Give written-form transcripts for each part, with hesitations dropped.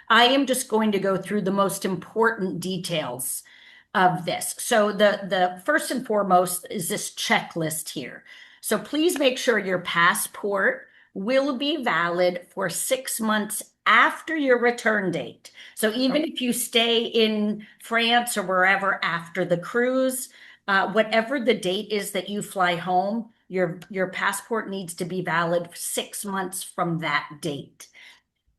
I am just going to go through the most important details of this. So the first and foremost is this checklist here. So please make sure your passport will be valid for 6 months after your return date. So even if you stay in France or wherever after the cruise, whatever the date is that you fly home, your passport needs to be valid 6 months from that date.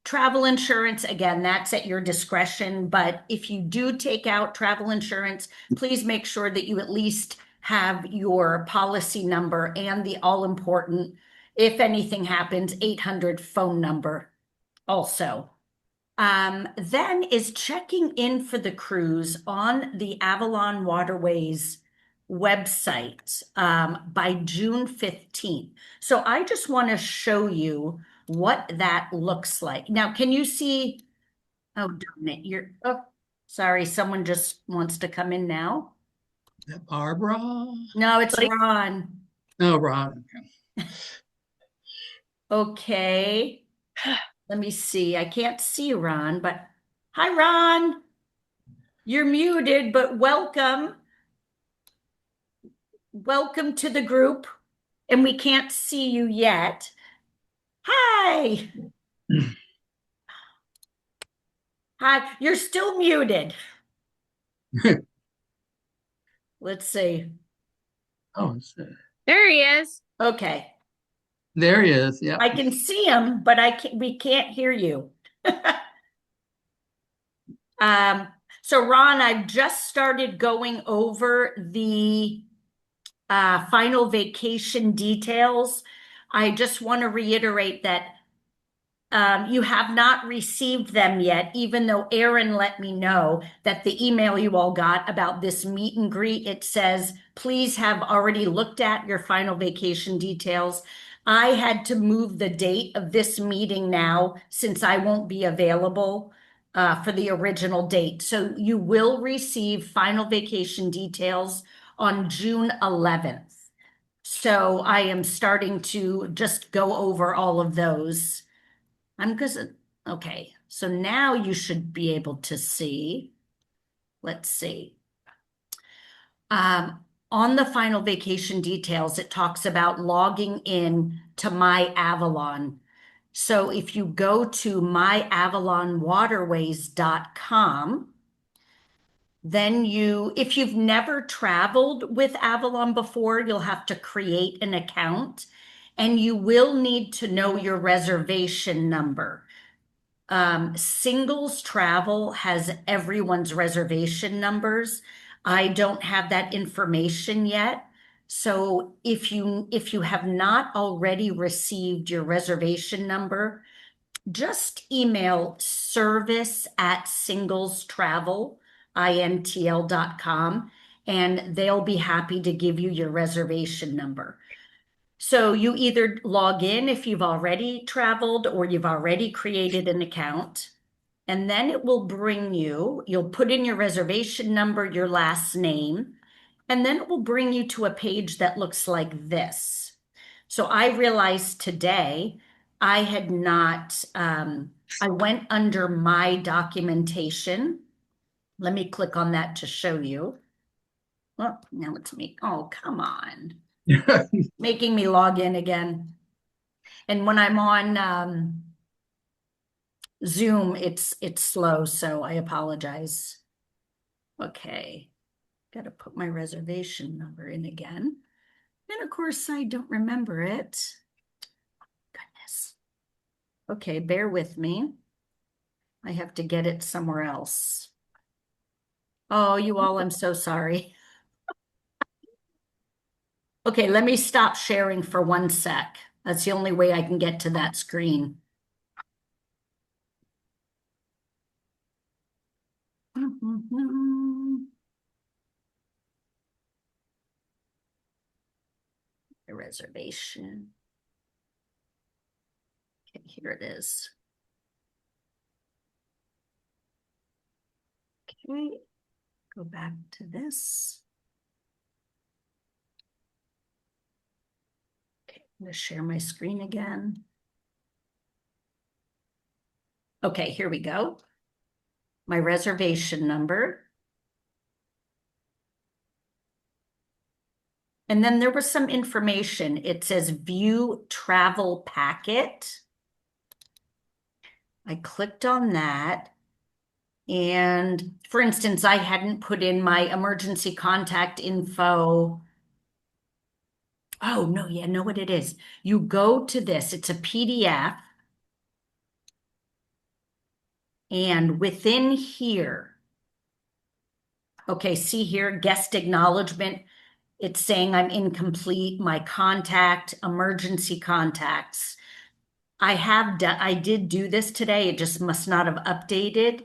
Travel insurance, again, that's at your discretion, but if you do take out travel insurance, please make sure that you at least have your policy number and the all important, if anything happens, 800 phone number also. Then is checking in for the cruise on the Avalon Waterways website by June 15th. So I just want to show you what that looks like. Now, can you see? Oh, darn it. Oh, sorry. Someone just wants to come in now. Barbara? No, it's Ron. Oh, Ron. Okay. Let me see. I can't see Ron, but hi, Ron. You're muted, but welcome. Welcome to the group. And we can't see you yet. Hi. Hi. You're still muted. Let's see. Oh, There he is. Okay. there he is. Yeah. I can see him, but we can't hear you. So Ron, I've just started going over the final vacation details. I just want to reiterate that you have not received them yet, even though Aaron let me know that the email you all got about this meet and greet, it says, please have already looked at your final vacation details. I had to move the date of this meeting now since I won't be available for the original date. So you will receive final vacation details on June 11th. So I am starting to just go over all of those. Okay, so now you should be able to see. Let's see. On the final vacation details, it talks about logging in to My Avalon. So if you go to myavalonwaterways.com, then if you've never traveled with Avalon before, you'll have to create an account and you will need to know your reservation number. Singles Travel has everyone's reservation numbers. I don't have that information yet. So if you have not already received your reservation number, just email service@singlestravel.com and they'll be happy to give you your reservation number. So you either log in if you've already traveled or you've already created an account, and then it will bring you'll put in your reservation number, your last name, and then it will bring you to a page that looks like this. So I realized today I had not, I went under my documentation. Let me click on that to show you. Well, now it's me. Oh, come on. Making me log in again. And when I'm on Zoom, it's slow, so I apologize. Okay, got to put my reservation number in again. And of course, I don't remember it. Goodness. Okay, bear with me. I have to get it somewhere else. Oh, you all, I'm so sorry. Okay, let me stop sharing for 1 sec. That's the only way I can get to that screen. A reservation. Okay, here it is. Okay, go back to this. Okay, I'm going to share my screen again. Okay, here we go. My reservation number. And then there was some information. It says view travel packet. I clicked on that. And for instance, I hadn't put in my emergency contact info. Oh, no, yeah, know what it is. You go to this, it's a PDF. And within here, okay, see here, guest acknowledgement. It's saying I'm incomplete, my contact, emergency contacts. I did do this today. It just must not have updated,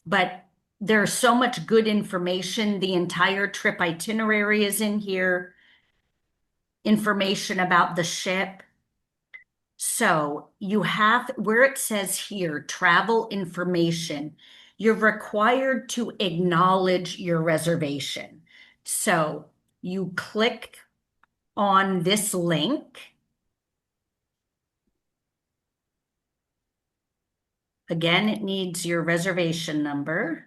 but there's so much good information. The entire trip itinerary is in here, information about the ship. So you have where it says here, travel information, you're required to acknowledge your reservation. So you click on this link. Again, it needs your reservation number.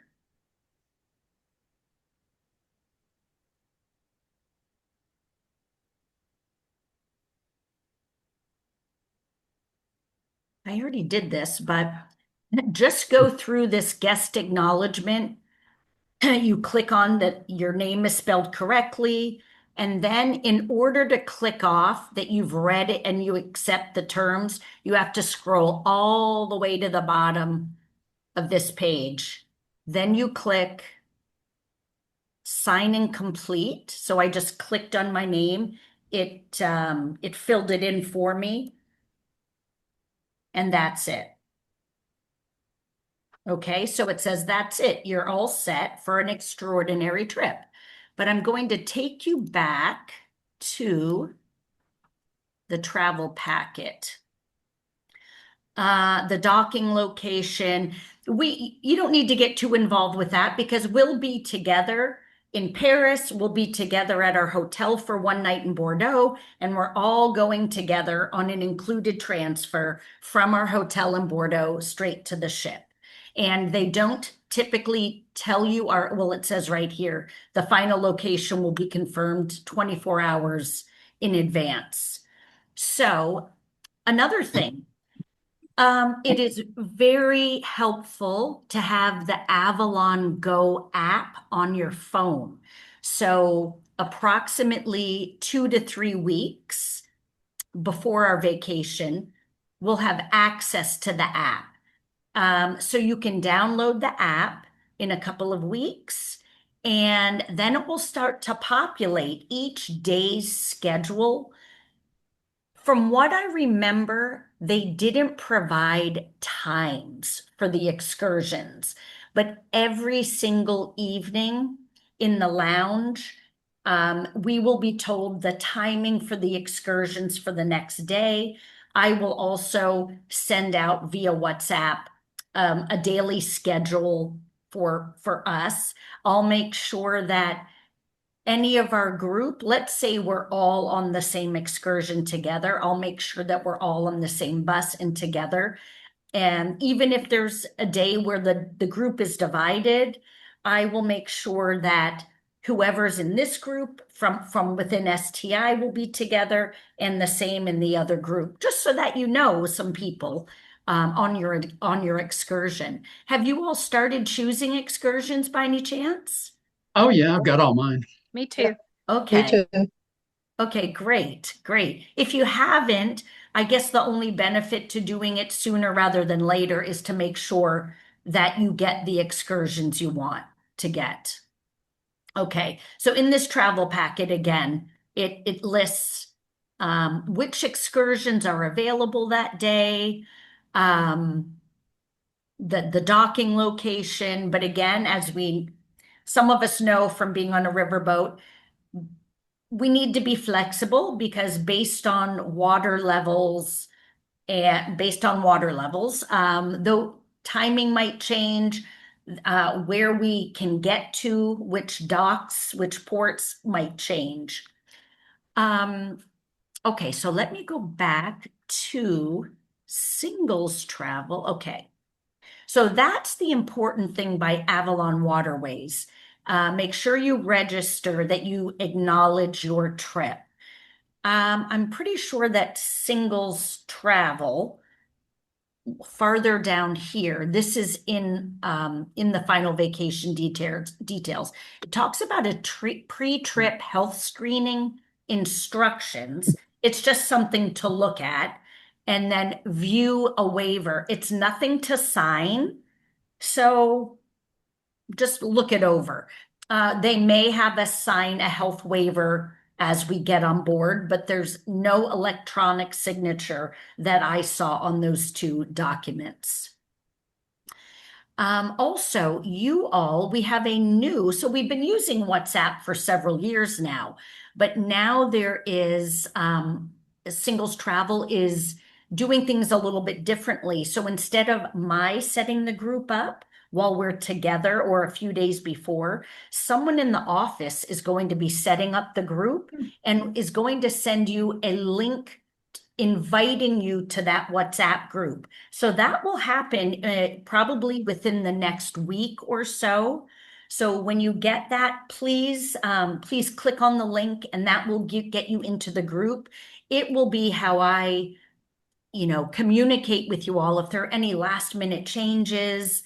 I already did this, but just go through this guest acknowledgement. You click on that your name is spelled correctly. And then in order to click off that you've read it and you accept the terms, you have to scroll all the way to the bottom of this page. Then you click sign and complete. So I just clicked on my name. It filled it in for me. And that's it. Okay, so it says that's it. You're all set for an extraordinary trip. But I'm going to take you back to the travel packet. The docking location. You don't need to get too involved with that because we'll be together in Paris. We'll be together at our hotel for one night in Bordeaux, and we're all going together on an included transfer from our hotel in Bordeaux straight to the ship. And they don't typically tell you well, it says right here, the final location will be confirmed 24 hours in advance. So another thing, it is very helpful to have the Avalon Go app on your phone. So approximately 2 to 3 weeks before our vacation, we'll have access to the app. So you can download the app in a couple of weeks, and then it will start to populate each day's schedule. From what I remember, they didn't provide times for the excursions, but every single evening in the lounge, we will be told the timing for the excursions for the next day. I will also send out via WhatsApp a daily schedule for us. I'll make sure that any of our group, let's say we're all on the same excursion together, I'll make sure that we're all on the same bus and together. And even if there's a day where the group is divided, I will make sure that whoever's in this group from within STI will be together and the same in the other group, just so that you know some people on your excursion. Have you all started choosing excursions by any chance? Oh, yeah, I've got all mine. Me too. Okay. Me too. Okay, great, great. If you haven't, I guess the only benefit to doing it sooner rather than later is to make sure that you get the excursions you want to get. Okay, so in this travel packet, again, it lists which excursions are available that day, the docking location, but again, some of us know from being on a riverboat, we need to be flexible because based on water levels, though timing might change, where we can get to, which docks, which ports might change. Okay, so let me go back to singles travel. Okay, So that's the important thing by Avalon Waterways. Make sure you register that you acknowledge your trip. I'm pretty sure that singles travel farther down here. This is in the final vacation details. It talks about a pre-trip health screening instructions. It's just something to look at, and then view a waiver. It's nothing to sign, so just look it over. They may have us sign a health waiver as we get on board, but there's no electronic signature that I saw on those two documents. Also, we have a new, so we've been using WhatsApp for several years now, but now there is, Singles Travel is doing things a little bit differently. So instead of my setting the group up while we're together or a few days before, someone in the office is going to be setting up the group and is going to send you a link inviting you to that WhatsApp group. So that will happen probably within the next week or so. So when you get that, please click on the link, and that will get you into the group. It will be how I, communicate with you all if there are any last minute changes,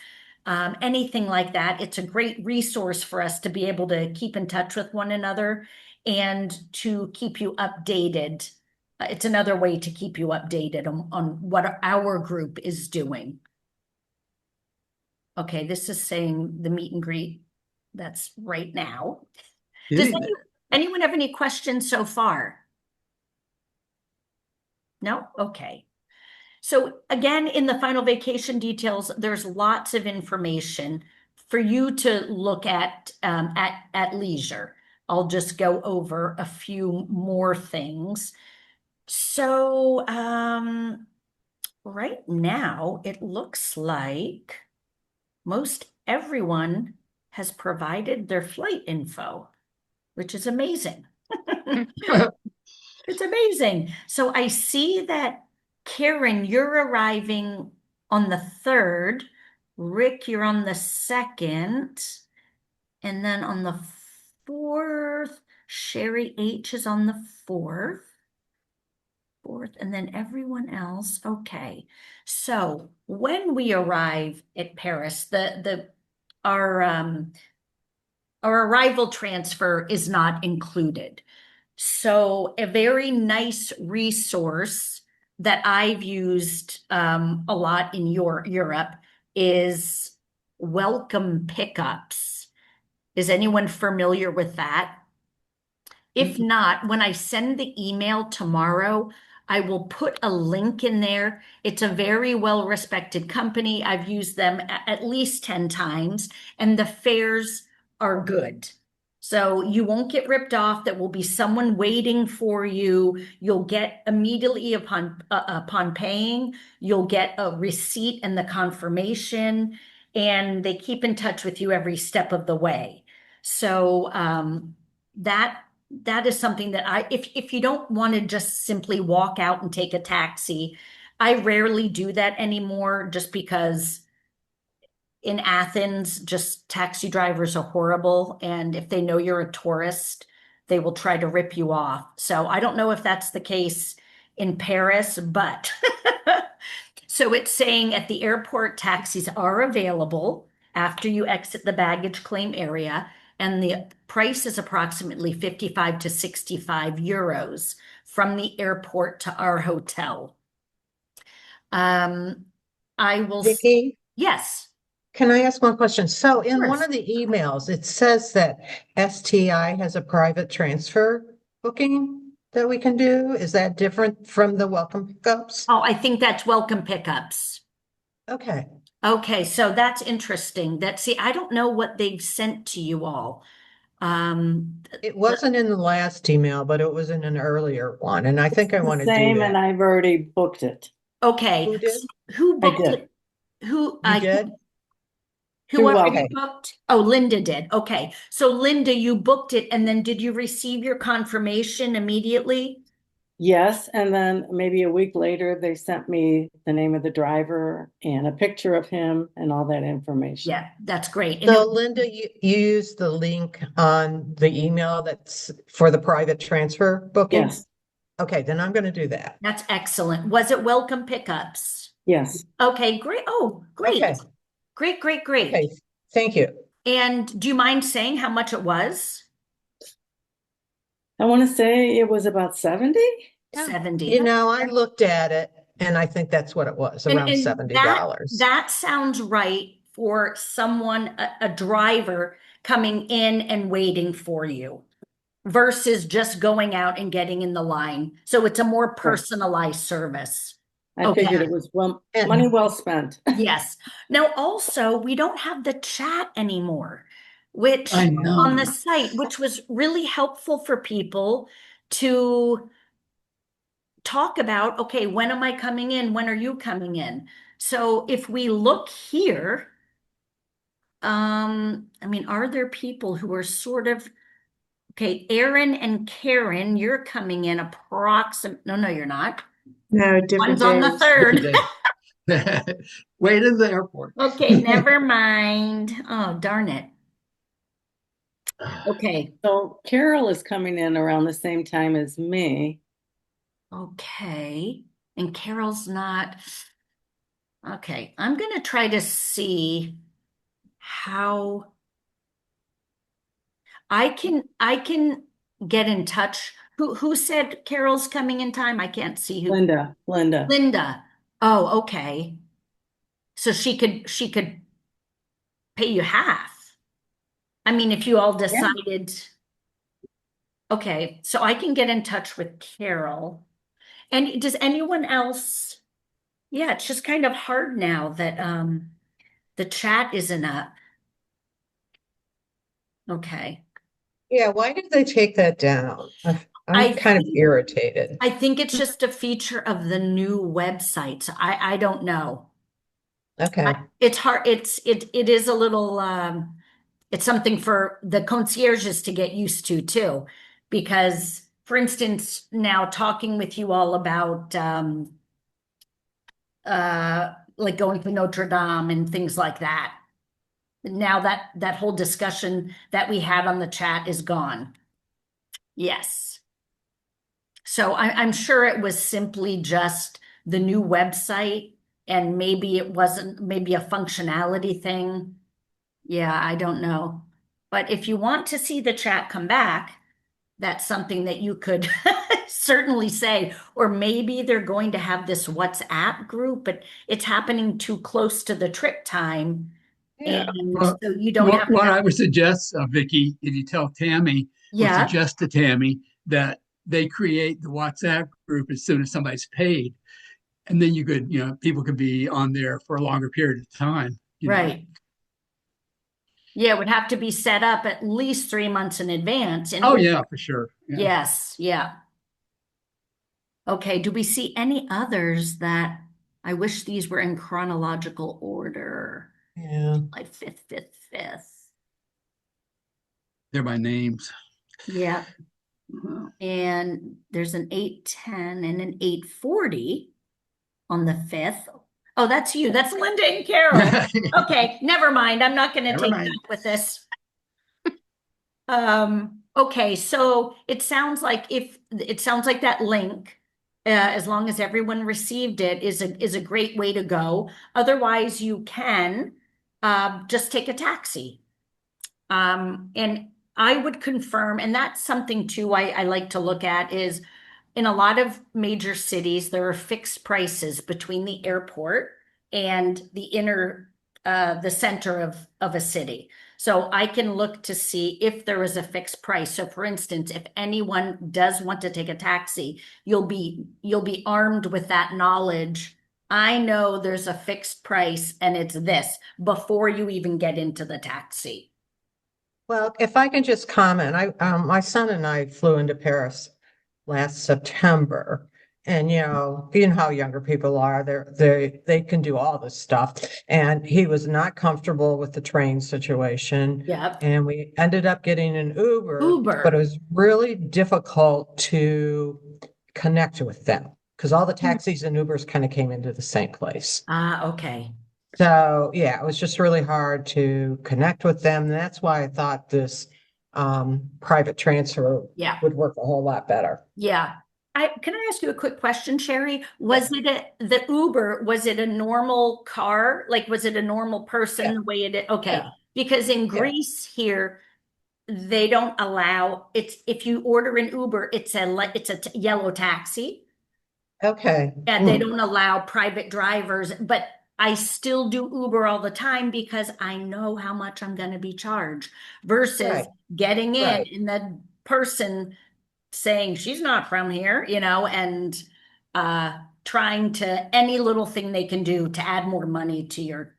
anything like that. It's a great resource for us to be able to keep in touch with one another and to keep you updated. It's another way to keep you updated on what our group is doing. Okay, this is saying the meet and greet. That's right now. Does anyone have any questions so far? No? Okay. So again, in the final vacation details, there's lots of information for you to look at leisure. I'll just go over a few more things. So right now, it looks like most everyone has provided their flight info, which is amazing. It's amazing. So I see that, Karen, you're arriving on the 3rd. Rick, you're on the 2nd. And then on the 4th, Sherry H is on the 4th. And then everyone else. Okay. So when we arrive at Paris, our arrival transfer is not included. So a very nice resource that I've used a lot in Europe is welcome pickups. Is anyone familiar with that? If not, when I send the email tomorrow, I will put a link in there. It's a very well-respected company. I've used them at least 10 times, and the fares are good. So you won't get ripped off. There will be someone waiting for you. You'll get immediately upon paying, you'll get a receipt and the confirmation, and they keep in touch with you every step of the way. So that is something that if you don't want to just simply walk out and take a taxi, I rarely do that anymore, just because in Athens, just taxi drivers are horrible. And if they know you're a tourist, they will try to rip you off. So I don't know if that's the case in Paris, but so it's saying at the airport, taxis are available after you exit the baggage claim area, and the price is approximately 55 to 65 euros from the airport to our hotel. I will. Vicki, Yes. can I ask one question? So in course. one of the emails, it says that STI has a private transfer booking that we can do. Is that different from the welcome pickups? Oh, I think that's welcome pickups. Okay. Okay, so that's interesting. See, I don't know what they've sent to you all. It wasn't in the last email, but it was in an earlier one, and I think I The want to do same, and that. I've already booked it. Okay, Who did? who I booked did. it? Who You did? who You're already welcome. booked? Oh, Linda did. Okay, so Linda, you booked it, and then did you receive your confirmation immediately? Yes, and then maybe a week later, they sent me the name of the driver and a picture of him and all that information. Yeah, that's great. And So Linda, you use the link on the email that's for the private transfer booking? Yes, Okay, then I'm going to do that. that's excellent. Was it welcome pickups? yes. Okay, great. Oh, great. Okay. Great, great, great. Okay, thank you. And do you mind saying how much it was? I want to say it was about 70. Yeah. 70. You know, I looked at it and I think that's what it was, around And $70. that sounds right for someone, a driver coming in and waiting for you versus just going out and getting in the line. So it's a more personalized service. I Okay. figured it was And- money well spent. Yes. Now, also, we don't have the chat anymore, which I know. on the site, which was really helpful for people to talk about, okay, when am I coming in? When are you coming in? So if we look here, I mean, are there people who are sort of, okay, Aaron and Karen, you're coming in no, you're not. No, different One's on the days. third. Day. Wait in the airport. Okay, never mind. Oh, darn it. Okay, So Carol is coming in around the same time as me. okay. And Carol's not. Okay, I'm gonna try to see how I can get in touch. Who said Carol's coming in time? I can't see who. Linda. Linda. Oh, okay. So she could pay you half. I mean, if you all decided. Okay, so I can get in touch with Carol. And does anyone else? Yeah, it's just kind of hard now that the chat isn't up. Okay. Yeah, why did they take that down? I'm I kind of think- irritated. I think it's just a feature of the new website. So I don't know. Okay. It's hard. It is a little it's something for the concierges to get used to too. Because for instance, now talking with you all about like going to Notre Dame and things like that. Now that whole discussion that we had on the chat is gone. Yes. So I'm sure it was simply just the new website and maybe it wasn't, maybe a functionality thing. Yeah, I don't know. But if you want to see the chat come back, that's something that you could certainly say. Or maybe they're going to have this WhatsApp group, but it's happening too close to the trip time. Yeah. And Well, so you don't have to What have, I would suggest, Vicky, if you tell Tammy, or yeah, suggest to Tammy that they create the WhatsApp group as soon as somebody's paid. And then you could, people could be on there for a longer period of time. right. Yeah, it would have to be set up at least 3 months in advance. And Oh, yeah, for sure. Yeah. yes, yeah. Okay, do we see any others that I wish these were in chronological order? Yeah. Like fifth. They're by names. Yeah. And there's an 8:10 and an 8:40 on the 5th. Oh, that's you. That's Linda and Carol. Okay, never mind. I'm not going to Never take mind. that with this. Okay, so it sounds like that link, as long as everyone received it, is a great way to go. Otherwise, you can just take a taxi. And I would confirm, and that's something too I like to look at is in a lot of major cities, there are fixed prices between the airport and the center of a city. So I can look to see if there is a fixed price. So for instance, if anyone does want to take a taxi, you'll be armed with that knowledge. I know there's a fixed price and it's this before you even get into the taxi. Well, if I can just comment, my son and I flew into Paris last September. And you know how younger people are, they can do all this stuff. And he was not comfortable with the train situation. Yep. And we ended up getting an Uber. Uber. But it was really difficult to connect with them because all the taxis and Ubers kind of came into the same place. Ah, okay. So yeah, it was just really hard to connect with them. That's why I thought this private transfer Yeah. would work a whole lot better. Yeah. Can I ask you a quick question, Sherry? Was it the Uber, was it a normal car? Like, was it a normal person Yeah. the way it is? Okay. Yeah. Because in Yeah. Greece here, they don't allow it's if you order an Uber, it's a yellow taxi. Okay. And they don't allow private drivers, but I still do Uber all the time because I know how much I'm going to be charged versus Right. getting in Right. and the person saying she's not from here, and trying to any little thing they can do to add more money to your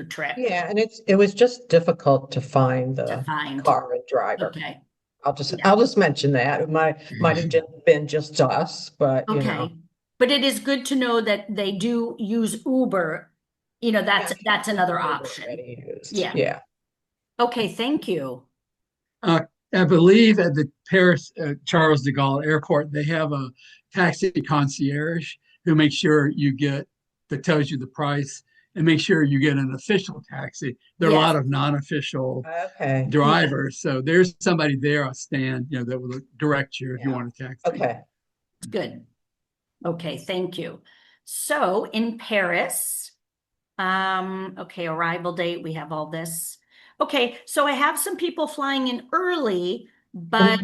trip Yeah, and it was just difficult to find to the find. car and driver. Okay. I'll Yeah. just mention that. It might have been just us, but you know. Okay. But it is good to know that they do use Uber. Yeah, That's another Uber option. already used. Yeah. Yeah. Okay, thank you. I believe at the Paris Charles de Gaulle Airport, they have a taxi concierge who makes sure that tells you the price and make sure you get an official taxi. There are a Yes. lot of non-official Okay. drivers, so there's somebody there on stand, that will direct you if you Yeah. want a taxi. Okay. Good. Okay, thank you. So in Paris, okay, arrival date, we have all this. Okay, so I have some people flying in early, but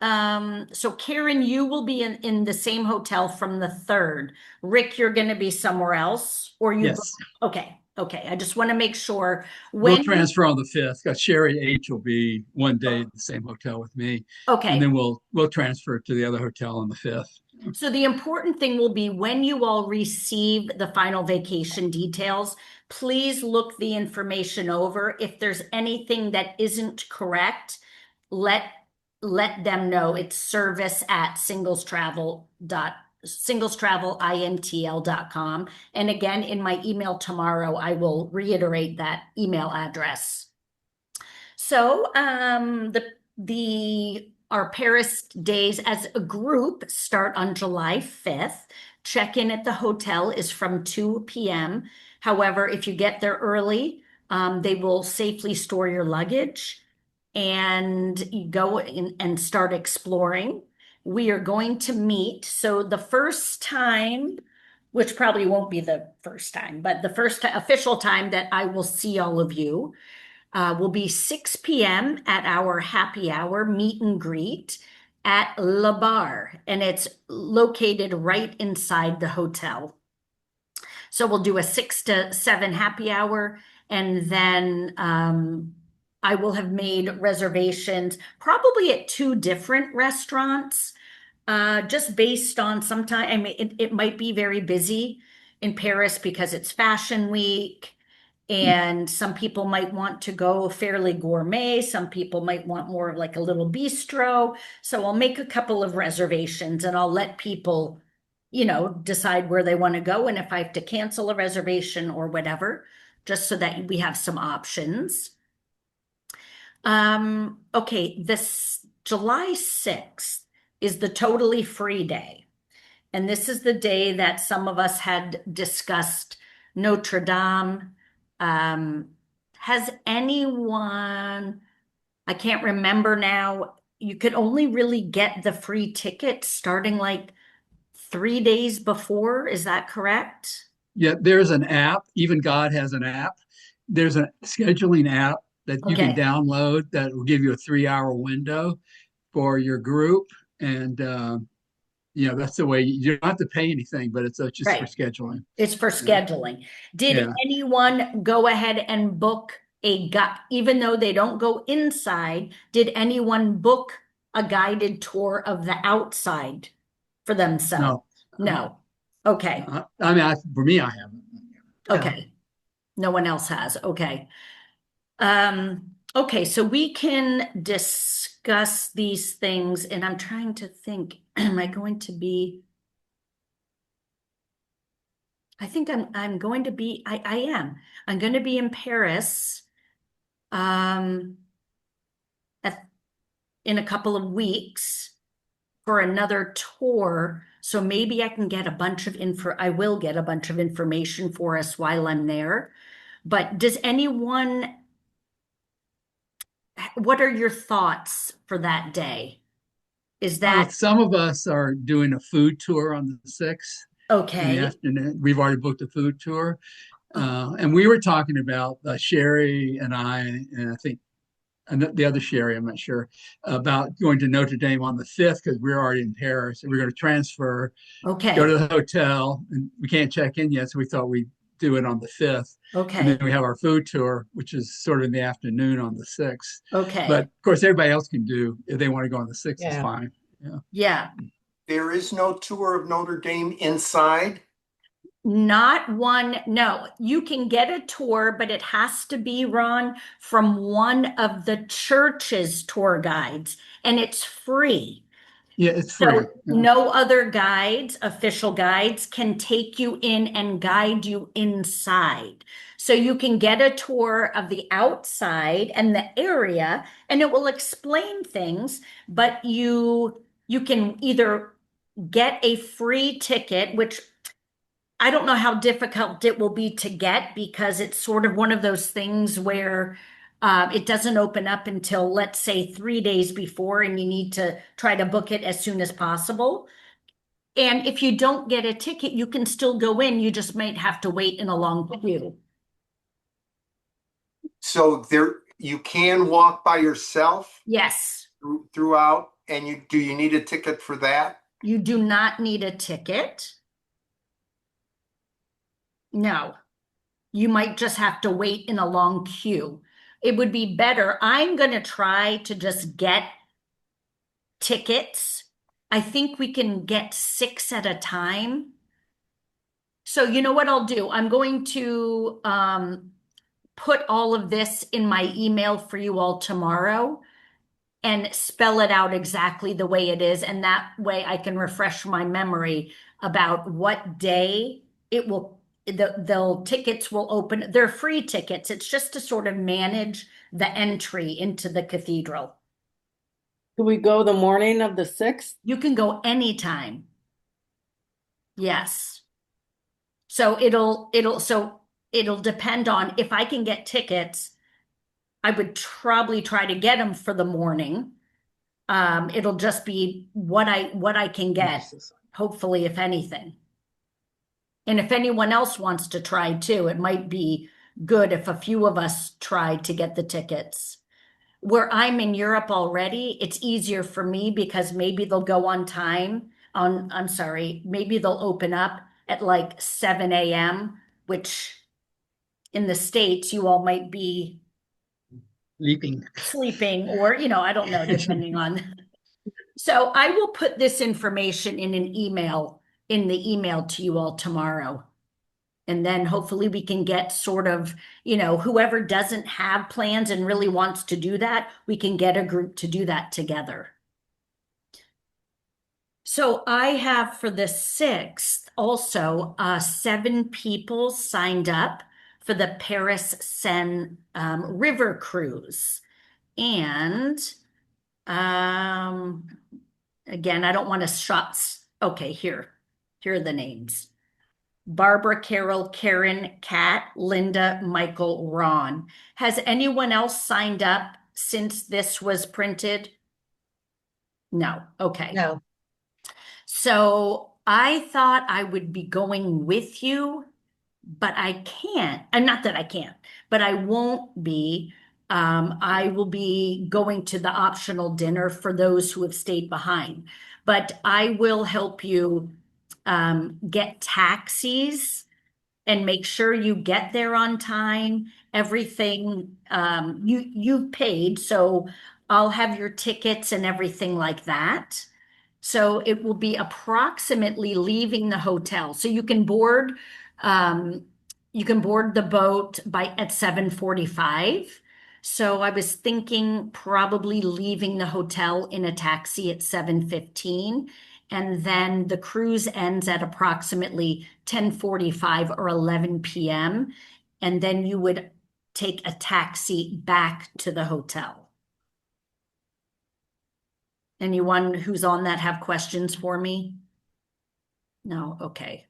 so Karen, you will be in the same hotel from the 3rd. Rick, you're going to be somewhere else, or you? Yes, Okay, okay. I just want to make sure we'll when. transfer on the 5th. Sherry H will be one day at the same hotel with me, and Okay, then we'll transfer to the other hotel on the 5th. so the important thing will be when you all receive the final vacation details, please look the information over. If there's anything that isn't correct, let them know. It's service@singlestravelintl.com. And again, in my email tomorrow, I will reiterate that email address. So our Paris days as a group start on July 5th. Check-in at the hotel is from 2 p.m. However, if you get there early, they will safely store your luggage and you go in and start exploring. We are going to meet. So the first time, which probably won't be the first time, but the first official time that I will see all of you will be 6 p.m. at our happy hour meet and greet at Le Bar, and it's located right inside the hotel. So we'll do a 6 to 7 happy hour, and then I will have made reservations probably at 2 different restaurants, just based on sometime. I mean, it might be very busy in Paris because it's Fashion Week. And some people might want to go fairly gourmet. Some people might want more of like a little bistro. So I'll make a couple of reservations and I'll let people, decide where they want to go and if I have to cancel a reservation or whatever, just so that we have some options. Okay, this July 6th is the totally free day. And this is the day that some of us had discussed Notre Dame. Has anyone, I can't remember now, you could only really get the free ticket starting like 3 days before. Is that correct? Yeah, there's an app. Even God has an app. There's a scheduling app that you can Okay. download that will give you a 3-hour window for your group. And, that's the way you don't have to pay anything, but it's just for Right. scheduling. It's for scheduling. Did Yeah. anyone go ahead and book even though they don't go inside, did anyone book a guided tour of the outside for themselves? No. Okay. I mean, for me, I haven't. Okay. No one else has. Okay. Okay, so we can discuss these things, and I'm trying to think, am I going to be? I think I'm going to be, I am. I'm going to be in Paris in a couple of weeks for another tour. So maybe I can get a bunch of I will get a bunch of information for us while I'm there. But does anyone, what are your thoughts for that day? Is that Some of us are doing a food tour on the 6th in the okay? afternoon. We've already booked a food tour. And we were talking about Sherry and I, and I think the other Sherry, I'm not sure, about going to Notre Dame on the 5th because we're already in Paris and we're going to transfer, go Okay, to the hotel, and we can't check in yet. So we thought we'd do it on the 5th. And then okay, we have our food tour, which is sort of in the afternoon on the 6th. But okay. of course, everybody else can do, if they want to go on the 6th, it's Yeah. fine. Yeah. Yeah, There is no tour of Notre Dame inside. not one. No, you can get a tour, but it has to be, Ron, from one of the church's tour guides, and it's free. Yeah, it's free. So no other guides, official guides, can take you in and guide you inside. So you can get a tour of the outside and the area, and it will explain things, but you can either get a free ticket, which I don't know how difficult it will be to get because it's sort of one of those things where it doesn't open up until, let's say, 3 days before, and you need to try to book it as soon as possible. And if you don't get a ticket, you can still go in. You just might have to wait in a long queue. So there you can walk by yourself Yes, throughout, and do you need a ticket for that? you do not need a ticket. No, you might just have to wait in a long queue. It would be better. I'm going to try to just get tickets. I think we can get 6 at a time. So you know what I'll do? I'm going to put all of this in my email for you all tomorrow and spell it out exactly the way it is. And that way I can refresh my memory about what day it will, the tickets will open. They're free tickets. It's just to sort of manage the entry into the cathedral. Do we go the morning of the 6th? You can go anytime. Yes. So it'll depend on if I can get tickets. I would probably try to get them for the morning. It'll just be what I can get, hopefully, if anything. And if anyone else wants to try too, it might be good if a few of us try to get the tickets. Where I'm in Europe already, it's easier for me because maybe they'll go on time I'm sorry, maybe they'll open up at like 7 a.m., which in the States, you all might be sleeping or, I don't know, depending on. So I will put this information in the email to you all tomorrow. And then hopefully we can get sort of, whoever doesn't have plans and really wants to do that, we can get a group to do that together. So I have for the 6th also 7 people signed up for the Paris Seine river cruise. And again, I don't want to shots. Okay, here are the names. Barbara, Carol, Karen, Kat, Linda, Michael, Ron. Has anyone else signed up since this was printed? No. Okay. No. So I thought I would be going with you, but I can't. And not that I can't, but I won't be. I will be going to the optional dinner for those who have stayed behind. But I will help you get taxis and make sure you get there on time. Everything you've paid, so I'll have your tickets and everything like that. So it will be approximately leaving the hotel. So you can board the boat at 7:45. So I was thinking probably leaving the hotel in a taxi at 7:15. And then the cruise ends at approximately 10:45 or 11 p.m. And then you would take a taxi back to the hotel. Anyone who's on that have questions for me? No, okay.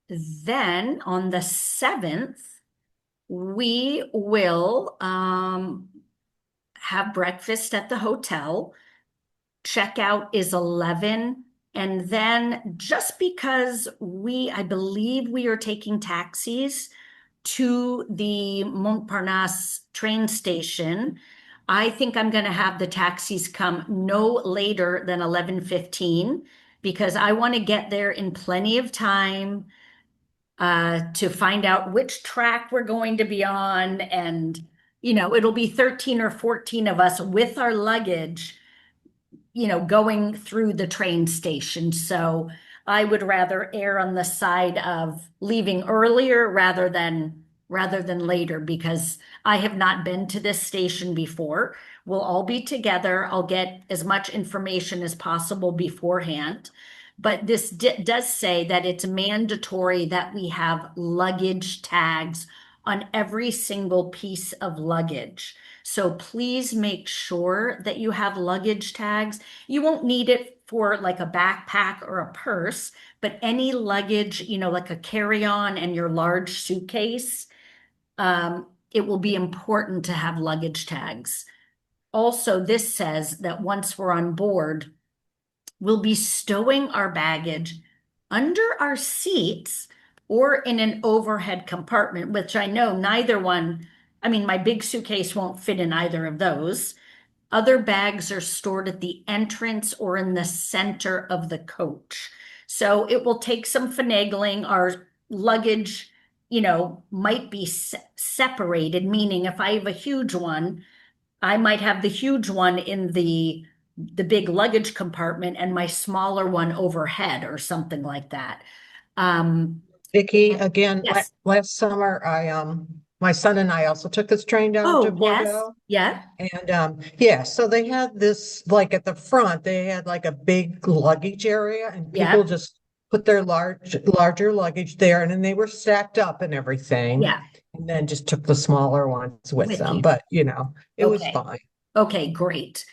Then on the 7th, we will have breakfast at the hotel. Checkout is 11. And then just because I believe we are taking taxis to the Montparnasse train station, I think I'm going to have the taxis come no later than 11:15 because I want to get there in plenty of time to find out which track we're going to be on. And, it'll be 13 or 14 of us with our luggage, going through the train station. So I would rather err on the side of leaving earlier rather than later because I have not been to this station before. We'll all be together. I'll get as much information as possible beforehand. But this does say that it's mandatory that we have luggage tags on every single piece of luggage. So please make sure that you have luggage tags. You won't need it for like a backpack or a purse, but any luggage, like a carry-on and your large suitcase, it will be important to have luggage tags. Also, this says that once we're on board, we'll be stowing our baggage under our seats or in an overhead compartment, which I know neither one, my big suitcase won't fit in either of those. Other bags are stored at the entrance or in the center of the coach. So it will take some finagling. Our luggage, might be separated, meaning if I have a huge one, I might have the huge one in the big luggage compartment and my smaller one overhead or something like that. Vicky, again, Yes. last summer, my son and I also took this train down to Oh, yes. Bordeaux. Yeah. And yeah, so they had this, like at the front, they had like a big luggage area and Yeah. people just put their larger luggage there and then they were stacked up and everything. Yeah. And then just took the smaller ones with With them. you. But it was Okay. fine. Okay, great.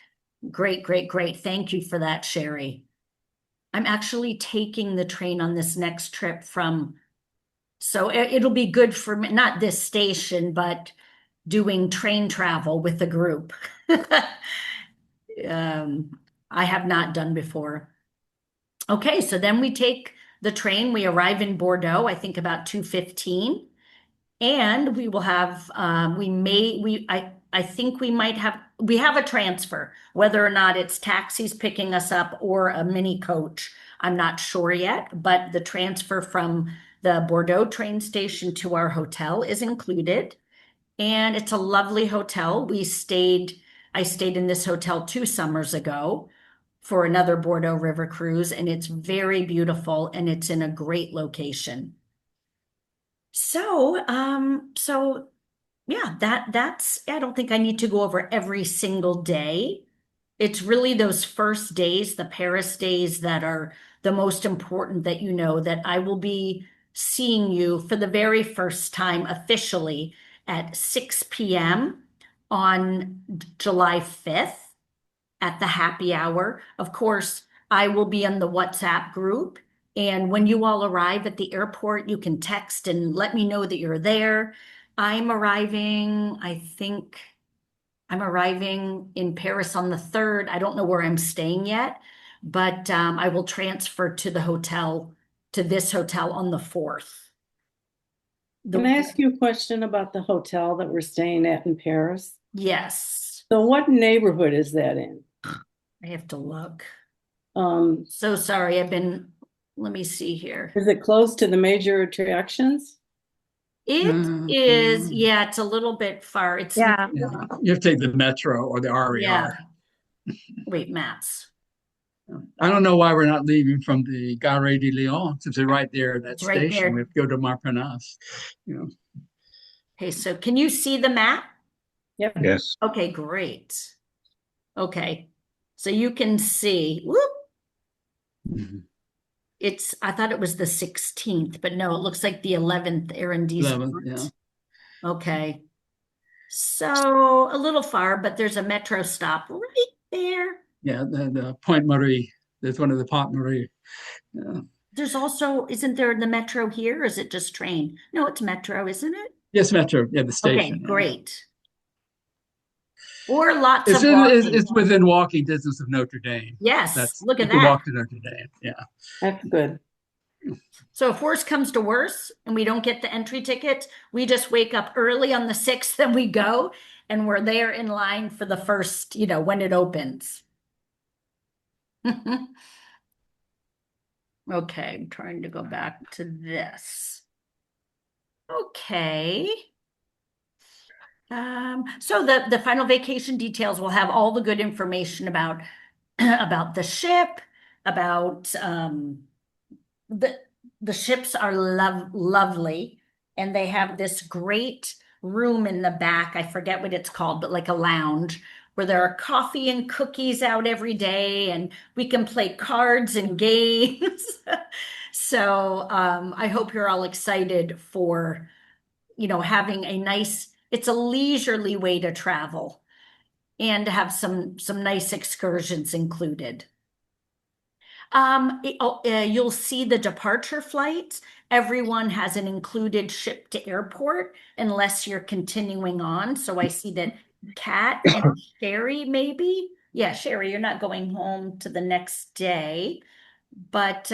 Great. Thank you for that, Sherry. I'm actually taking the train on this next trip so it'll be good for me, not this station, but doing train travel with the group. I have not done before. Okay, so then we take the train. We arrive in Bordeaux, I think about 2:15. And we will have, I think we have a transfer, whether or not it's taxis picking us up or a mini coach. I'm not sure yet, but the transfer from the Bordeaux train station to our hotel is included. And it's a lovely hotel. I stayed in this hotel 2 summers ago for another Bordeaux River cruise, and it's very beautiful and it's in a great location. So yeah, that's, I don't think I need to go over every single day. It's really those first days, the Paris days, that are the most important, that that I will be seeing you for the very first time officially at 6 p.m. on July 5th at the happy hour. Of course, I will be in the WhatsApp group. And when you all arrive at the airport, you can text and let me know that you're there. I think I'm arriving in Paris on the 3rd. I don't know where I'm staying yet, but I will transfer to this hotel on the 4th. Can I ask you a question about the hotel that we're staying at in Paris? Yes, So what neighborhood is that in? I have to look. Um, So sorry, let me see here. is it close to the major attractions? It is, yeah, it's a little bit far. It's Yeah. Yeah. You have to take the metro or the RER. yeah. Wait, maps. I don't know why we're not leaving from the Gare de Lyon, since they're right there at that It's right station. there. We have to go to Montparnasse. Okay, so can you see the map? Yep. Yes. Okay, great. Okay, so you can see, whoop, Mhm. I thought it was the 16th, but no, it looks like the 11th arrondissement. 11th, yeah. Okay. So a little far, but there's a metro stop right there. Yeah, the Pointe Marie, That's one of the popular. There's also, isn't there the metro here? Or is it just train? No, it's metro, isn't it? Yes, Metro. Yeah, the Okay, station. Yeah. great. Or lots of walking. It's within walking distance of Notre Dame. Yes, look You at can that. walk to Notre Dame. Yeah. That's good. So if worse comes to worse and we don't get the entry ticket, we just wake up early on the 6th and we go and we're there in line for the first, when it opens. Okay, I'm trying to go back to this. Okay. So the final vacation details will have all the good information about about the ship, about the ships are lovely, and they have this great room in the back. I forget what it's called, but like a lounge where there are coffee and cookies out every day, and we can play cards and games. So I hope you're all excited for, having a nice, it's a leisurely way to travel and to have some nice excursions included. You'll see the departure flights. Everyone has an included ship to airport unless you're continuing on. So I see that Kat and Sherry, maybe. Yeah, Sherry, you're not going home to the next day. But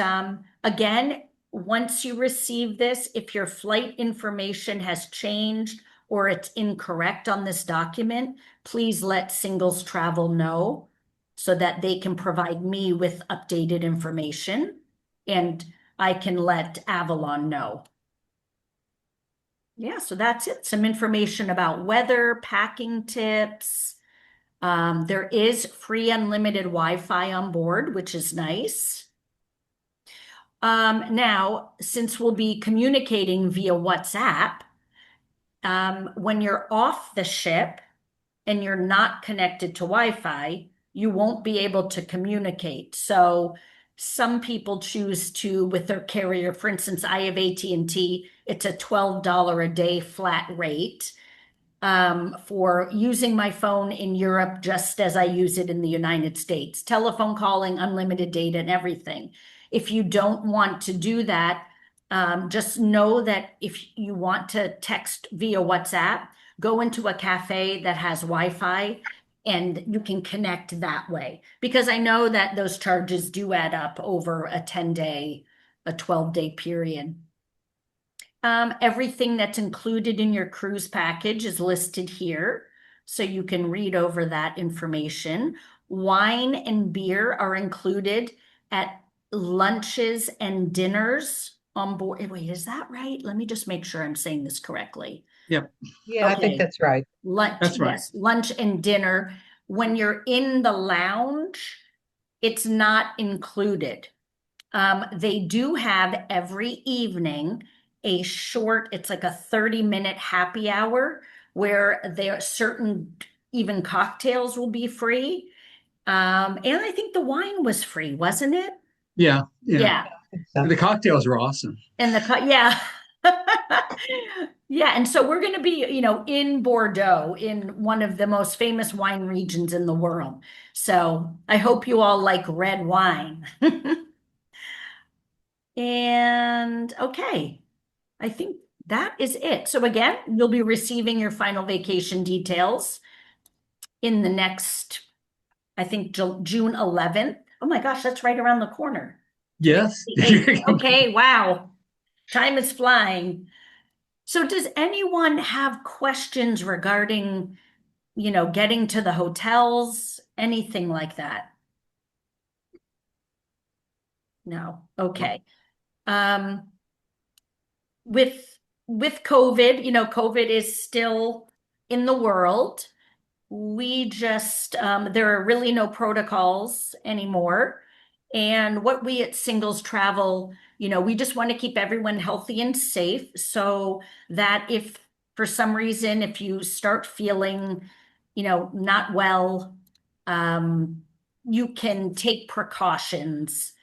again, once you receive this, if your flight information has changed or it's incorrect on this document, please let Singles Travel know so that they can provide me with updated information and I can let Avalon know. Yeah, so that's it. Some information about weather, packing tips. There is free unlimited Wi-Fi on board, which is nice. Now, since we'll be communicating via WhatsApp, when you're off the ship and you're not connected to Wi-Fi, you won't be able to communicate. So some people choose to, with their carrier, for instance, I have AT&T, it's a $12 a day flat rate for using my phone in Europe just as I use it in the United States. Telephone calling, unlimited data, and everything. If you don't want to do that, just know that if you want to text via WhatsApp, go into a cafe that has Wi-Fi and you can connect that way. Because I know that those charges do add up over a 10-day, a 12-day period. Everything that's included in your cruise package is listed here, so you can read over that information. Wine and beer are included at lunches and dinners on board. Wait, is that right? Let me just make sure I'm saying this correctly. Yep. Yeah, I think Okay. that's right. Lunch, That's right. yes, lunch and dinner. When you're in the lounge, it's not included. They do have every evening a short, it's like a 30-minute happy hour where there are certain, even cocktails will be free. And I think the wine was free, wasn't it? Yeah. Yeah. So, The cocktails are awesome. And yeah. Yeah, and so we're going to be, in Bordeaux, in one of the most famous wine regions in the world. So I hope you all like red wine. And okay, I think that is it. So again, you'll be receiving your final vacation details in the next, I think, June 11th. Oh my gosh, that's right around the corner. Yes. The 8th. Okay, wow. Time is flying. So does anyone have questions regarding, getting to the hotels, anything like that? No. Okay. With COVID, COVID is still in the world. We just there are really no protocols anymore. And what we at Singles Travel, we just want to keep everyone healthy and safe so that if for some reason, if you start feeling, not well, you can take precautions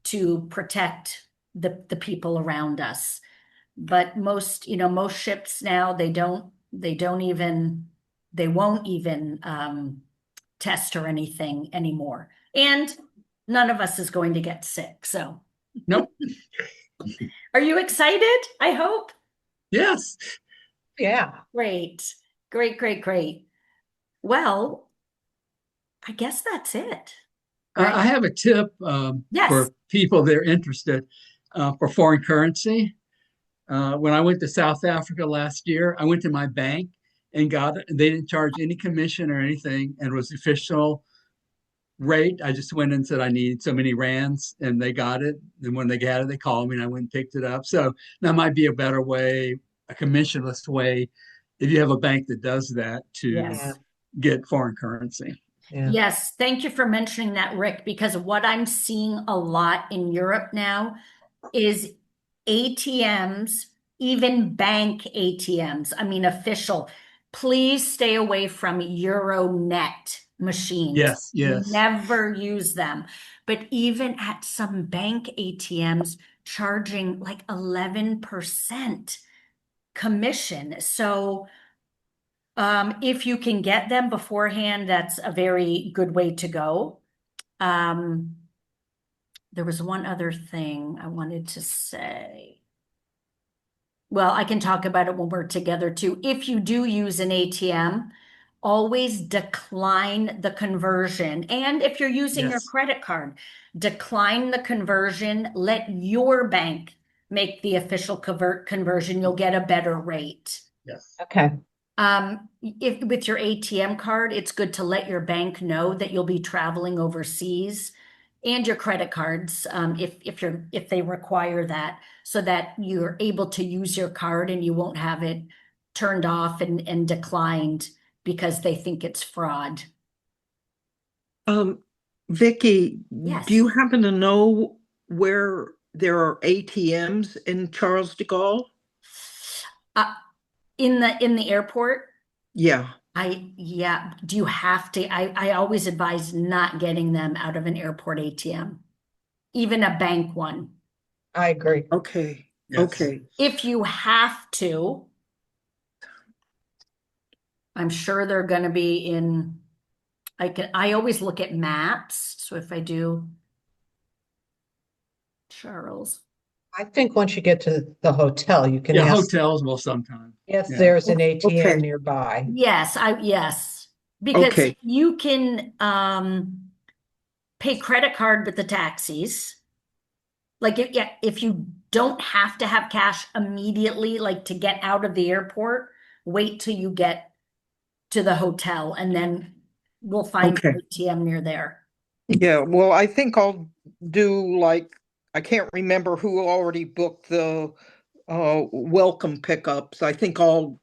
to protect the people around us. But most ships now, they won't even test or anything anymore. And none of us is going to get sick. So Nope. are you excited? I hope. Yes. Yeah. Great. Great, great, great. Well, I guess that's it. Right? I have a tip Yes. for people that are interested for foreign currency. When I went to South Africa last year, I went to my bank and got it. They didn't charge any commission or anything, and it was the official rate. I just went and said I need so many rands, and they got it. And when they got it, they called me, and I went and picked it up. So that might be a better way, a commissionless way, if you have a bank that does that to Yes. get foreign currency. Yeah. Yes, thank you for mentioning that, Rick, because what I'm seeing a lot in Europe now is ATMs, even bank ATMs, I mean official. Please stay away from Euronet machines. Yes, yes. Never use them. But even at some bank ATMs charging like 11% commission. So if you can get them beforehand, that's a very good way to go. There was one other thing I wanted to say. Well, I can talk about it when we're together too. If you do use an ATM, always decline the conversion. And if you're using your Yes. credit card, decline the conversion. Let your bank make the official conversion. You'll get a better rate. Yes. Okay. If with your ATM card, it's good to let your bank know that you'll be traveling overseas and your credit cards, if they require that, so that you're able to use your card and you won't have it turned off and declined because they think it's fraud. Vicky, Yes. do you happen to know where there are ATMs in Charles de Gaulle? In the airport, Yeah. yeah, do you have to? I always advise not getting them out of an airport ATM, even a bank one. I agree. Okay. Yes. Okay. If you have to, I'm sure they're going to be in, I always look at maps. So if I do Charles, I think once you get to the hotel, you can Yeah, ask hotels will sometimes. if yeah. there's an Okay. ATM nearby. yes, because Okay. you can pay credit card with the taxis. Like if you don't have to have cash immediately, like to get out of the airport, wait till you get to the hotel and then we'll find Okay. an ATM near there. Yeah. Well, I think I'll do I can't remember who already booked the welcome pickups. I think I'll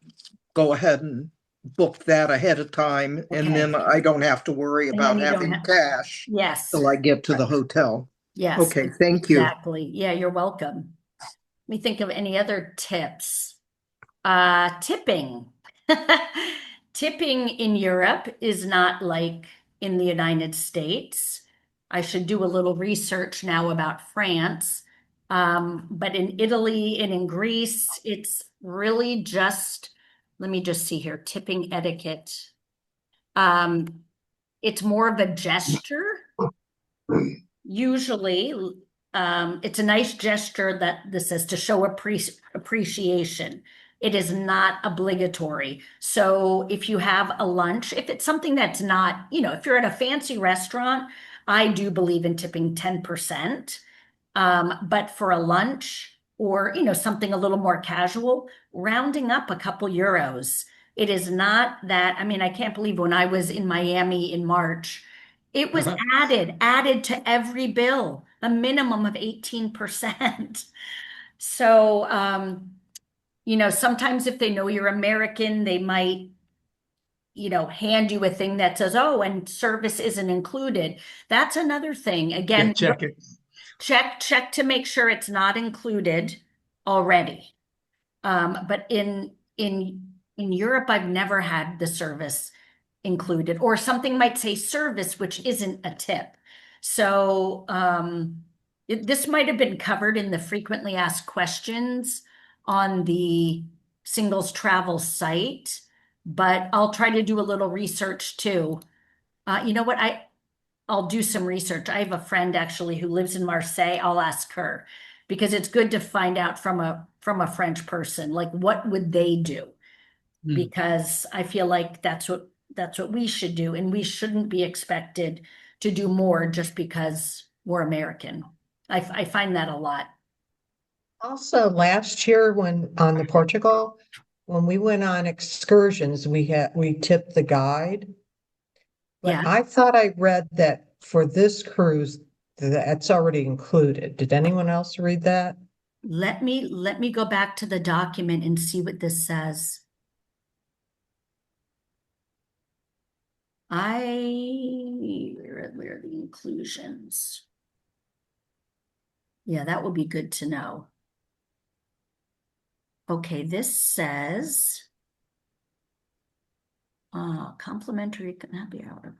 go ahead and book that ahead of time, and Okay. then I don't have to worry And then about you don't having have- cash Yes, till I get to the hotel. yes. Okay, thank you. Exactly. Yeah, you're welcome. Let me think of any other tips. Tipping. Tipping in Europe is not like in the United States. I should do a little research now about France. But in Italy and in Greece, it's really just, let me just see here, tipping etiquette. It's more of a gesture. Usually, it's a nice gesture that this is to show appreciation. It is not obligatory. So if you have a lunch, if it's something that's not, if you're at a fancy restaurant, I do believe in tipping 10%. But for a lunch or, something a little more casual, rounding up a couple euros. It is not that, I can't believe when I was in Miami in March, it was added to every bill, a minimum of 18%. So, sometimes if they know you're American, they might, hand you a thing that says, oh, and service isn't included. That's another thing. Again, Yeah, check it. check to make sure it's not included already. But in Europe, I've never had the service included, or something might say service, which isn't a tip. So this might have been covered in the frequently asked questions on the singles travel site, but I'll try to do a little research too. You know what? I'll do some research. I have a friend actually who lives in Marseille. I'll ask her because it's good to find out from a French person, like what would they do? Hmm. Because I feel like that's what we should do, and we shouldn't be expected to do more just because we're American. I find that a lot. Also, last year when on the Portugal, when we went on excursions, we tipped the guide. But Yeah. I thought I read that for this cruise, that's already included. Did anyone else read that? Let me go back to the document and see what this says. Where are the inclusions? Yeah, that would be good to know. Okay, this says complimentary happy hour.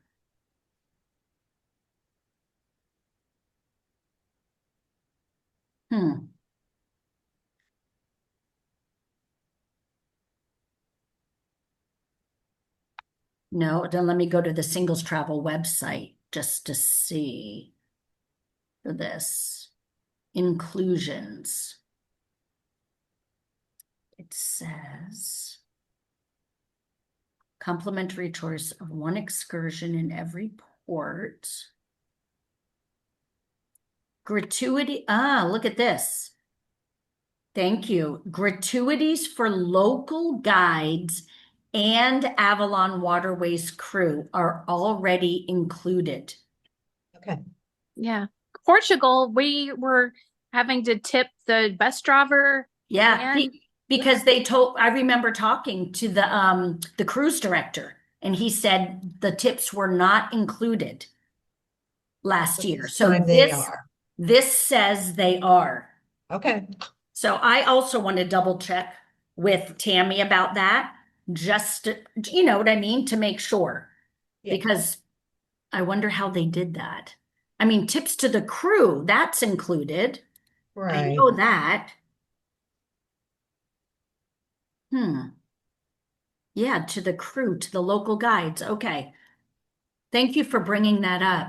No, then let me go to the singles travel website just to see for this. Inclusions. It says complimentary choice of one excursion in every port. Gratuity. Look at this. Thank you. Gratuities for local guides and Avalon Waterways crew are already included. Okay. Yeah. Portugal, we were having to tip the bus driver. Yeah, And because I remember talking to the cruise director, and he said the tips were not included last But year. this So time they are. this says they are. Okay. So I also want to double check with Tammy about that, just you know what I mean, to make sure. Yeah. Because I wonder how they did that. I mean, tips to the crew, that's included. I Right. know that. Yeah, to the crew, to the local guides. Okay. Thank you for bringing that up.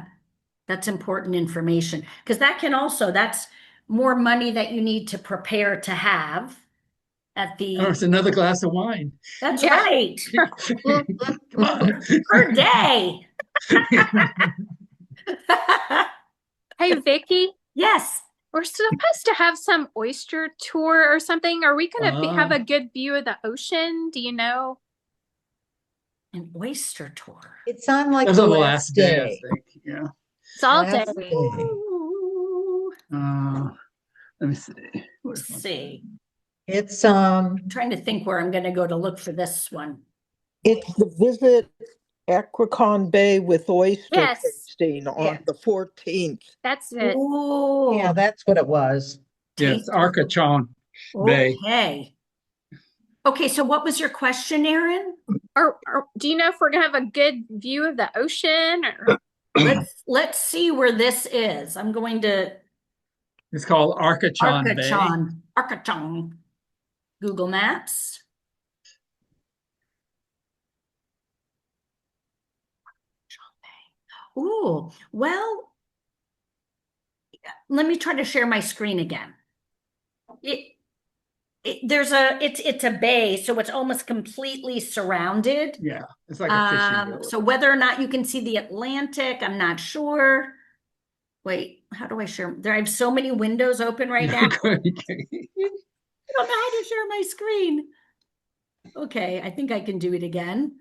That's important information because that's more money that you need to prepare to have at Oh, the, it's another glass of wine. that's Yeah. right, Come on. per day. hey, Vicky, Yes. we're supposed to have some oyster tour or something. Are we going to have Ah. a good view of the ocean? Do you know? An oyster tour. It's on like That's the on the last last day, I day. think. Yeah. It's all day. Last day. Ooh. Let me see. Let's Where's my see. It's Trying to think where I'm going to go to look for this one. It's the visit Aquacon Bay with oyster Yes. tasting on Yeah. the 14th. That's it. Ooh. yeah, that's what it was. Yes, Taste- Arcachon Bay. Okay. Okay, so what was your question, Erin? Or do you know if we're going to have a good view of the ocean? Or Let's see where this is. I'm going to It's called Arcachon Bay. Arcachon. Google Maps. Ooh, well, let me try to share my screen again. It's a bay, so it's almost completely surrounded. Yeah, it's like a fishing village. So whether or not you can see the Atlantic, I'm not sure. Wait, how do I share? I have so many windows open right now. I don't know how to share my screen. Okay, I think I can do it again.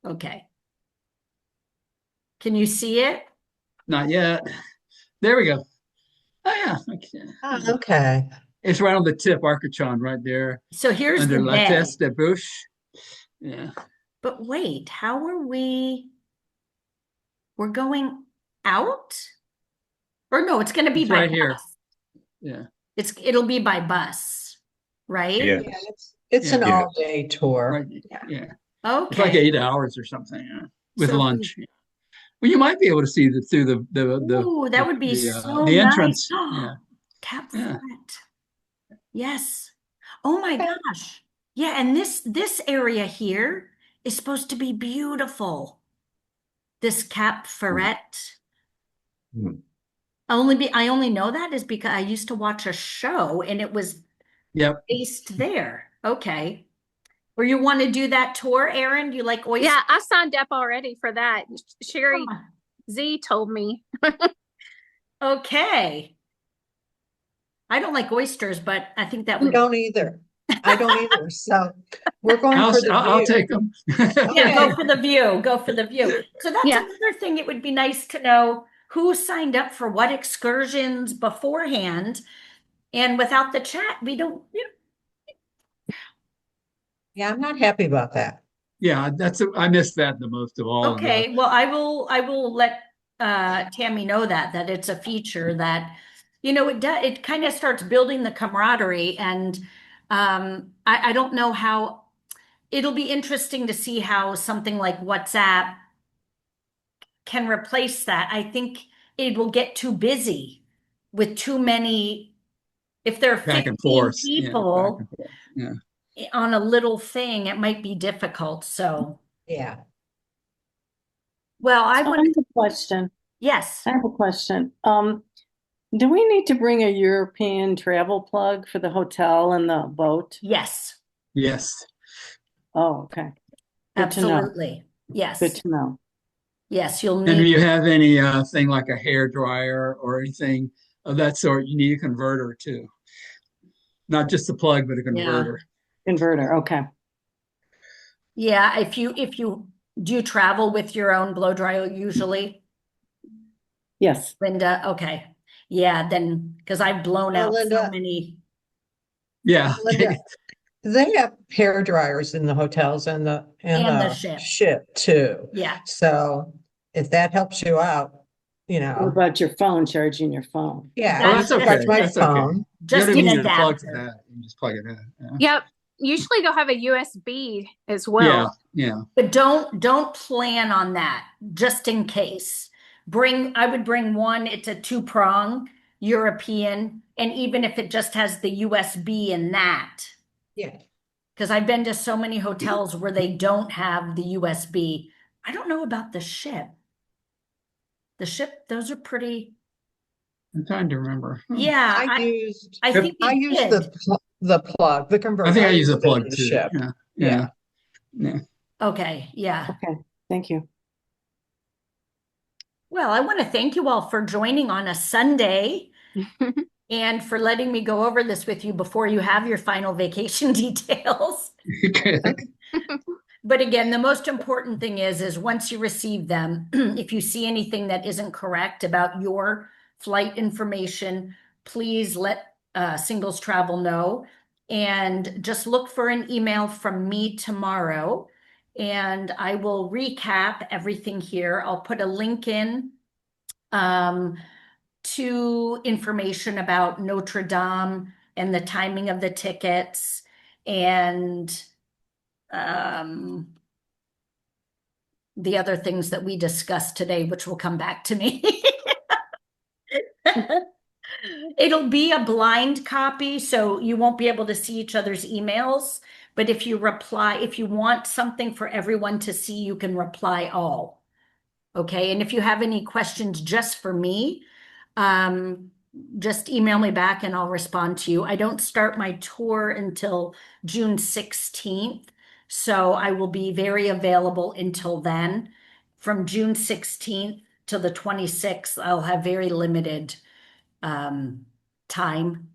Okay. Can you see it? Not yet. There we go. Oh yeah. Okay. Oh, okay. It's right on the tip, Arcachon, right there So here's under the La bay. Teste de Bouche. Yeah. But wait, how are we? We're going out? Or no, it's going to be It's by right here. bus. Yeah. It'll be by bus, right? Yeah. Yeah, it's an Yeah. all-day tour. Right. Yeah. Yeah. It's like Okay. 8 hours or something. Yeah. With So- lunch. Yeah. Well, you might be able to see through Ooh, that would be so the nice. entrance. Yeah. Cap Yeah. Flat. Yes. Oh my Okay. gosh. Yeah, and this area here is supposed to be beautiful. this Cap Ferret. Hmm. I only know that is because I used to watch a show and it was Yep. based there. Okay. Or you want to do that tour, Aaron? Do you like oysters? Yeah, I signed up already for that. Sherry Huh. Z told me. Okay. I don't like oysters, but I think that I would, don't either. I don't either. So we're going for the I'll view. take them. yeah, go Okay. for the view. Go for the view. So that's Yeah. another thing. It would be nice to know who signed up for what excursions beforehand. And without the chat, we don't, Yeah, I'm not happy about that. Yeah, I missed that the most of all. okay, well, I will let Tammy know that it's a feature that, it kind of starts building the camaraderie and I don't know how it'll be interesting to see how something like WhatsApp can replace that. I think it will get too busy with too many, if there are Back and 15 forth. Yeah, back people and forth. Yeah. on a little thing, it might be difficult. So, Yeah. well, I So I would, have a question. yes. I have a question. Do we need to bring a European travel plug for the hotel and the boat? Yes, Yes. Oh, okay. Good to know. absolutely. Yes. Good to know. Yes, you'll And if need, you have any thing like a hair dryer or anything of that sort, you need a converter too. Not just a plug, but a converter. Inverter. Okay. yeah, if you do you travel with your own blow dryer usually, Yes. Linda? Okay. Yeah, then because I've blown Well, out so Linda, many. Yeah. Linda, they have hair dryers in the hotels and And the the ship. ship too. Yeah. So if that helps you out, What about your phone, charging your phone? yeah, Oh, that's okay. that's my That's okay. phone. You Just don't even an need a plug for adapter. that. You can just plug it in. Yep. Usually they'll have a USB as Yeah. well. Yeah. But don't plan on that, just in case. I would bring one, it's a two-prong European, and even if it just has the USB in that, Yeah. because I've been to so many hotels where they don't have the USB. I don't know about the ship. The ship, those are pretty, I'm trying to remember. yeah, I used I think I it used did. the plug, the I converter. think I use a used it in plug the too. ship. Yeah. Yeah. Yeah. Okay, yeah. Okay. Thank you. Well, I want to thank you all for joining on a Sunday and for letting me go over this with you before you have your final vacation details. But again, the most important thing is once you receive them, if you see anything that isn't correct about your flight information, please let Singles Travel know. And just look for an email from me tomorrow, and I will recap everything here. I'll put a link in to information about Notre Dame and the timing of the tickets and the other things that we discussed today, which will come back to me. It'll be a blind copy, so you won't be able to see each other's emails. But if you want something for everyone to see, you can reply all. Okay, and if you have any questions just for me, just email me back and I'll respond to you. I don't start my tour until June 16th, so I will be very available until then. From June 16th to the 26th, I'll have very limited time,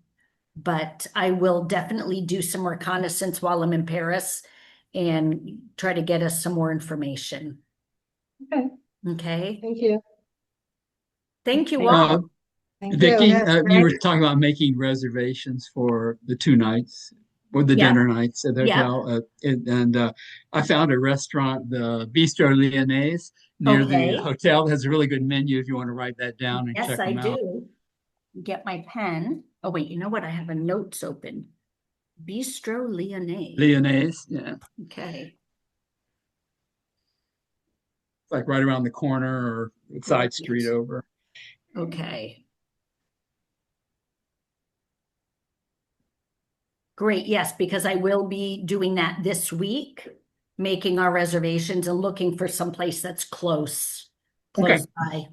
but I will definitely do some reconnaissance while I'm in Paris and try to get us some more information. Okay. Okay. Thank you. Thank you Thank all. Thank you. Vicky, Yes, you were great. talking about making reservations for the 2 nights or the Yeah. dinner nights at the Yeah. hotel. I found a restaurant, the Bistro Lyonnaise, near the Okay. hotel. It has a really good menu if you want to write that down and Yes, check I them out. do. Get my pen. Oh, wait, you know what? I have a notes open. Bistro Lyonnais. Lyonnaise, yeah. Okay. It's like right around the corner or side street Great. over. Okay. Great. Yes, because I will be doing that this week, making our reservations and looking for someplace that's close close by.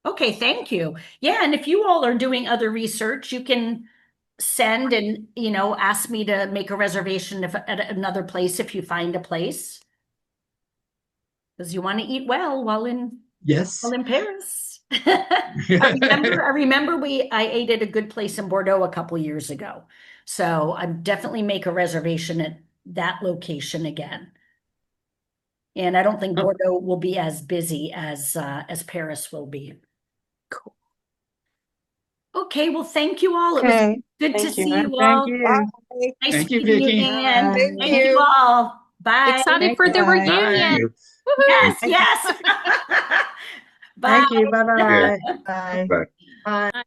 Okay, thank you. Yeah, and if you all are doing other research, you can send and, ask me to make a reservation at another place if you find a place. Because you want to eat well while in Yes. Paris. I remember I ate at a good place in Bordeaux a couple years ago. So I definitely make a reservation at that location again. And I don't think Oh. Bordeaux will be as busy as Paris will be. Cool. Okay, well, thank you all. It was Okay. good to Thank you. see you Thank all. you. Bye. Nice Thank you, meeting you, Vicky. Dan. Bye. Thank Thank you. you all. Bye. Excited for the Bye. reunion. Woohoo! Yes, yes. Bye. Thank you. Bye-bye. Yeah. Bye. Bye. Bye. Bye.